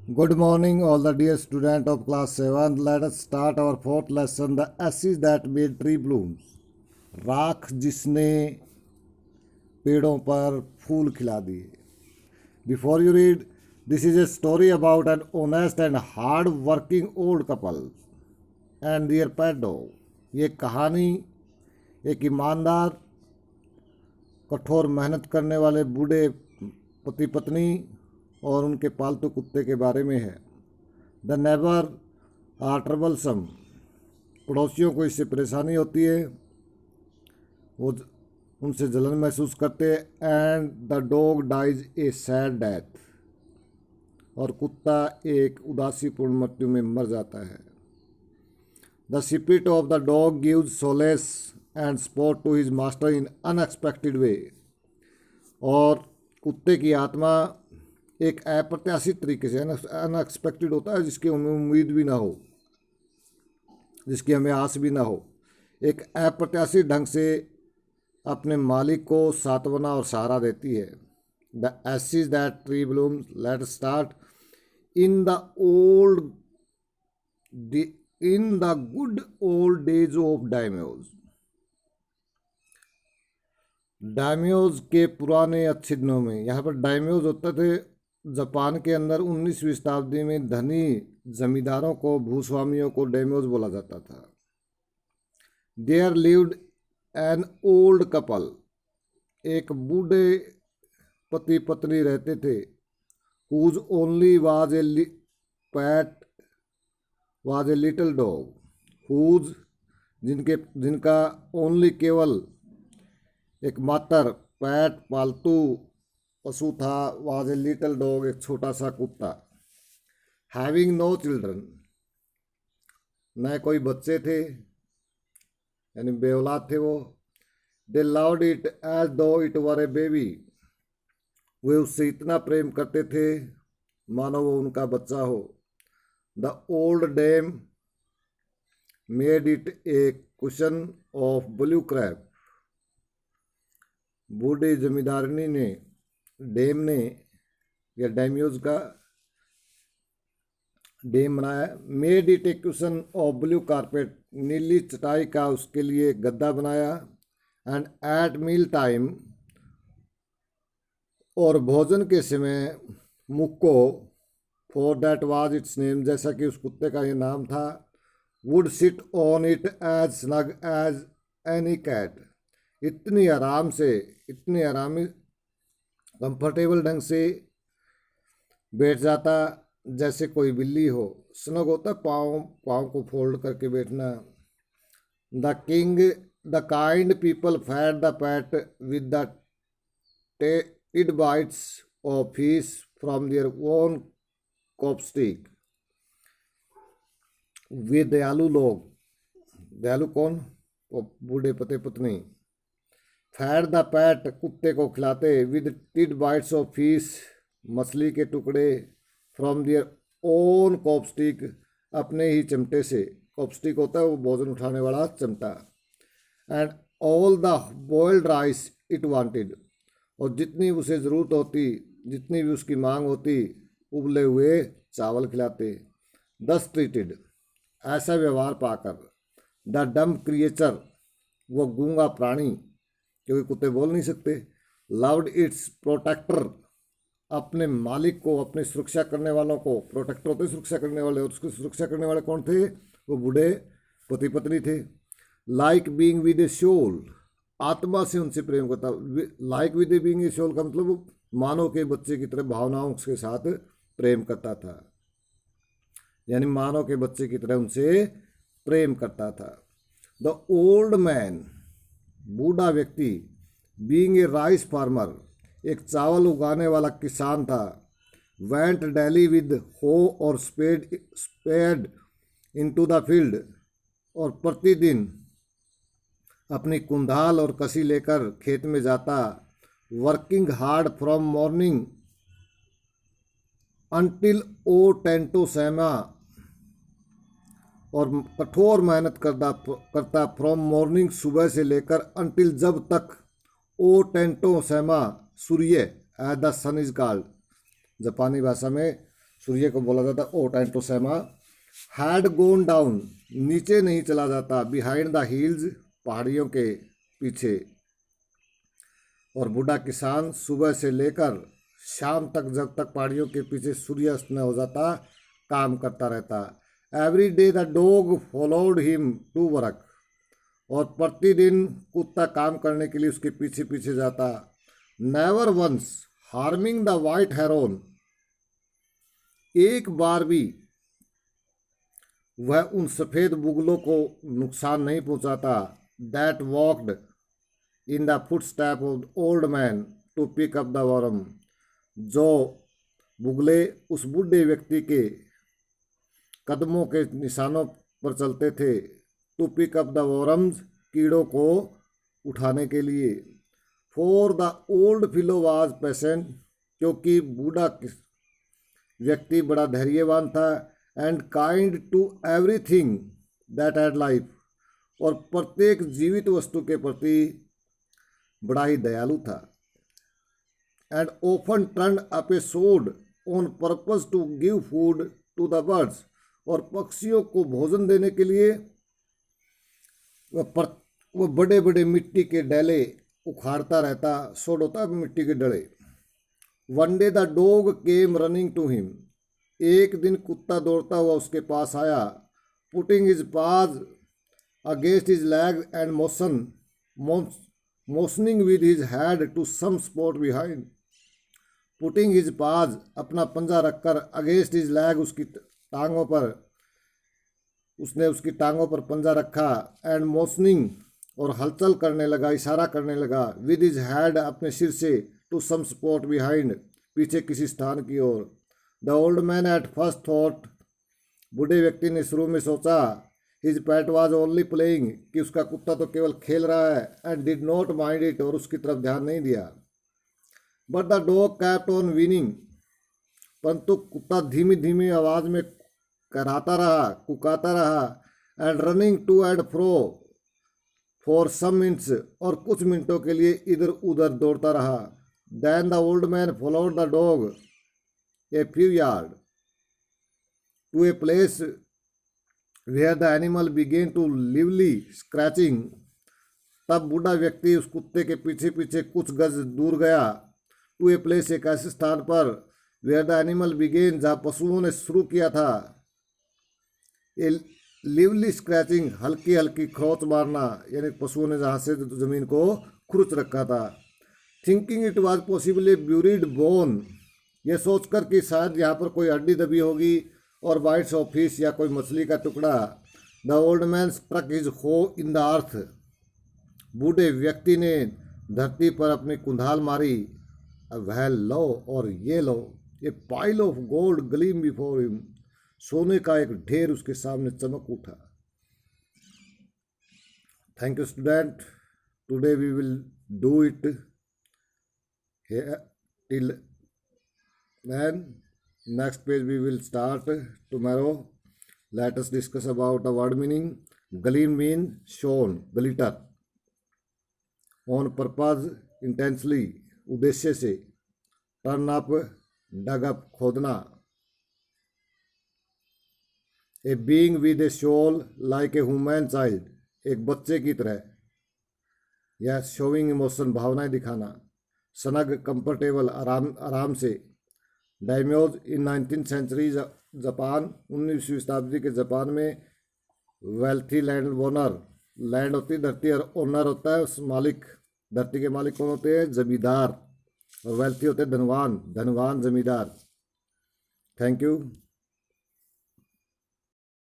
Good morning, all the dear student of class 7. Let us start our fourth lesson, the ashes that made tree blooms. राख जिसने पेड़ों पर फूल खिला दिए. Before you read, this is a story about an honest and hard-working old couple and their pet dog. ये कहानी एक ईमानदार, कठोर मेहनत करने वाले बूढ़े पति पत्नी और उनके पालतू कुत्ते के बारे में है. The neighbour are troublesome. पड़ोसियों को इससे परेशानी होती है, वो उनसे जलन महसूस करते हैं. And the dog dies a sad death. और कुत्ता एक उदासीपूर्ण मृत्यु में मर जाता है. The spirit of the dog gives solace and support to his master in unexpected way. और कुत्ते की आत्मा एक अप्रत्याशित तरीके से, अनएक्सपेक्टेड होता है जिसकी हमें उम्मीद भी ना हो, जिसकी हमें आस भी ना हो, एक अप्रत्याशित ढंग से अपने मालिक को सांत्वना और सहारा देती है. The ashes that tree blooms. Let start. In the good old days of daimyos. Daimyos के पुराने अच्छे दिनों में, यहाँ पर डायम्योज होते थे जापान के अंदर 19वीं शताब्दी में धनी जमींदारों को, भूस्वामियों को डायम्योज बोला जाता था. There lived an old couple. एक बूढ़े पति पत्नी रहते थे. Whose only was a pet was a little dog. Whose जिनका ओनली केवल एकमात्र पैट पालतू पशु था, वाज ए लिटिल डॉग एक छोटा सा कुत्ता. Having no children. न कोई बच्चे थे, यानी बेऔलाद थे वो. They loved it as though it were a baby. वे उससे इतना प्रेम करते थे मानो वो उनका बच्चा हो. The old dame made it a cushion of blue crab. बूढ़ी जमींदारनी ने, डेम ने, या डायम्योज का डेम बनाया. Made it a cushion of blue carpet. नीली चटाई का उसके लिए गद्दा बनाया. And at meal time. और भोजन के समय Muko, for that was its name, जैसा कि उस कुत्ते का ये नाम था, would sit on it as snug as any cat. इतनी आराम से, इतनी आरामी, कंफर्टेबल ढंग से बैठ जाता जैसे कोई बिल्ली हो. स्नग होता पाँव को फोल्ड करके बैठना. The kind people fed the pet with the tidbits of fish from their own chopstick. वे दयालु लोग, दयालु कौन? बूढ़े पति पत्नी. फैड द पैट, कुत्ते को खिलाते. विद टिड बाइट्स ऑफ फिश, मछली के टुकड़े. फ्रॉम दियर ओन कॉपस्टिक, अपने ही चिमटे से. कॉपस्टिक होता है वो भोजन उठाने वाला चिमटा. And all the boiled rice it wanted. और जितनी उसे ज़रूरत होती, जितनी भी उसकी मांग होती, उबले हुए चावल खिलाते. दस ट्रीटेड. ऐसा व्यवहार पाकर. द डम्ब क्रिएचर, वो गूंगा प्राणी, क्योंकि कुत्ते बोल नहीं सकते. Loved its protector. अपने मालिक को, अपनी सुरक्षा करने वालों को, प्रोटेक्टर होते सुरक्षा करने वाले, और उसकी सुरक्षा करने वाले कौन थे? वो बूढ़े पति पत्नी थे. Like being with a soul. आत्मा से उनसे प्रेम करता. Like with a being a soul का मतलब मानव के बच्चे की तरह भावनाओं के साथ प्रेम करता था, यानी मानव के बच्चे की तरह उनसे प्रेम करता था. द ओल्ड मैन, बूढ़ा व्यक्ति, बीइंग ए राइस फार्मर, एक चावल उगाने वाला किसान था. वेंट डेली विद हो और स्पेड इनटू द फील्ड. और प्रतिदिन अपनी कुंधाल और कसी लेकर खेत में जाता. Working hard from morning until O Tento Sama. और कठोर मेहनत करता फ्रॉम मॉर्निंग, सुबह से लेकर, अंटिल जब तक, ओ टेंटो सैमा, सूर्य, as the sun is called, जापानी भाषा में सूर्य को बोला जाता ओट एंटोसेमा। हैड गोन डाउन, नीचे नहीं चला जाता, बिहाइंड द हिल्स, पहाड़ियों के पीछे। और बूढ़ा किसान सुबह से लेकर शाम तक, जब तक पहाड़ियों के पीछे सूर्यास्त न हो जाता, काम करता रहता। Every day the dog followed him to work, और प्रतिदिन कुत्ता काम करने के लिए उसके पीछे पीछे जाता। Never once harming the white heron, एक बार भी वह उन सफ़ेद बुगलों को नुकसान नहीं पहुंचाता। That walked in the footstep of old man to pick up the worm, जो बुगले उस बूढ़े व्यक्ति के कदमों के निशानों पर चलते थे। To pick up the worms, कीड़ों को उठाने के लिए। For the old fellow was patient, क्योंकि बूढ़ा व्यक्ति बड़ा धैर्यवान था। And kind to everything that had life, और प्रत्येक जीवित वस्तु के प्रति बड़ा ही दयालु था। And often turn up a sod on purpose to give food to the birds, और पक्षियों को भोजन देने के लिए वह बड़े बड़े मिट्टी के डेले उखाड़ता रहता। सोड होता है मिट्टी के डले। One day the dog came running to him, एक दिन कुत्ता दौड़ता हुआ उसके पास आया। Putting his paws against his leg and motioning with his head to some spot behind. Putting his paws, अपना पंजा रखकर, अगेंस्ट हिज लेग, उसकी टांगों पर, उसने उसकी टांगों पर पंजा रखा। एंड मोशनिंग, और हलचल करने लगा, इशारा करने लगा। विद हिज हेड, अपने सिर से, टू सम स्पॉट बिहाइंड, पीछे किसी स्थान की ओर। The old man at first thought, बूढ़े व्यक्ति ने शुरू में सोचा, his pet was only playing, कि उसका कुत्ता तो केवल खेल रहा है। And did not mind it, और उसकी तरफ ध्यान नहीं दिया। But the dog kept on whining, परंतु कुत्ता धीमी धीमी आवाज में कराता रहा, कुकाता रहा। And running to and fro for some minutes, और कुछ मिनटों के लिए इधर उधर दौड़ता रहा। Then the old man followed the dog a few yard to a place where the animal began to lively scratching, तब बूढ़ा व्यक्ति उस कुत्ते के पीछे पीछे कुछ गज दूर गया। टू ए प्लेस, एक ऐसे स्थान पर, वेयर द एनिमल बिगेन, जहाँ पशुओं ने शुरू किया था, ए लिवली स्क्रैचिंग, हल्की हल्की खरोच मारना, यानी पशुओं ने जहाँ से जमीन को खुरच रखा था। Thinking it was possibly buried bone, यह सोचकर कि शायद यहाँ पर कोई हड्डी दबी होगी और बाइट्स ऑफ फिश, या कोई मछली का टुकड़ा। The old man struck his hoe in the earth, बूढ़े व्यक्ति ने धरती पर अपनी कुंधाल मारी। वह लो, और ये लो, a pile of gold gleam before him, सोने का एक ढेर उसके सामने चमक उठा। Thank you student, today we will do it till then. Next page we will start tomorrow. Let us discuss about the word meaning. Gleam means shone, glitter. On purpose, intensely, उद्देश्य से। Turn up, dug up, खोदना। A being with a soul like a human child, एक बच्चे की तरह। या showing emotion, भावनाएं दिखाना। सनग, कंफर्टेबल, आराम से। डायम्योज इन 19th सेंचुरी जापान, 19वीं शताब्दी के जापान में वेल्थी लैंड ओनर, लैंड होती है धरती, और ओनर होता है उस मालिक। धरती के मालिक कौन होते हैं? जमींदार। और वेल्थी होते हैं धनवान, धनवान जमींदार। Thank you.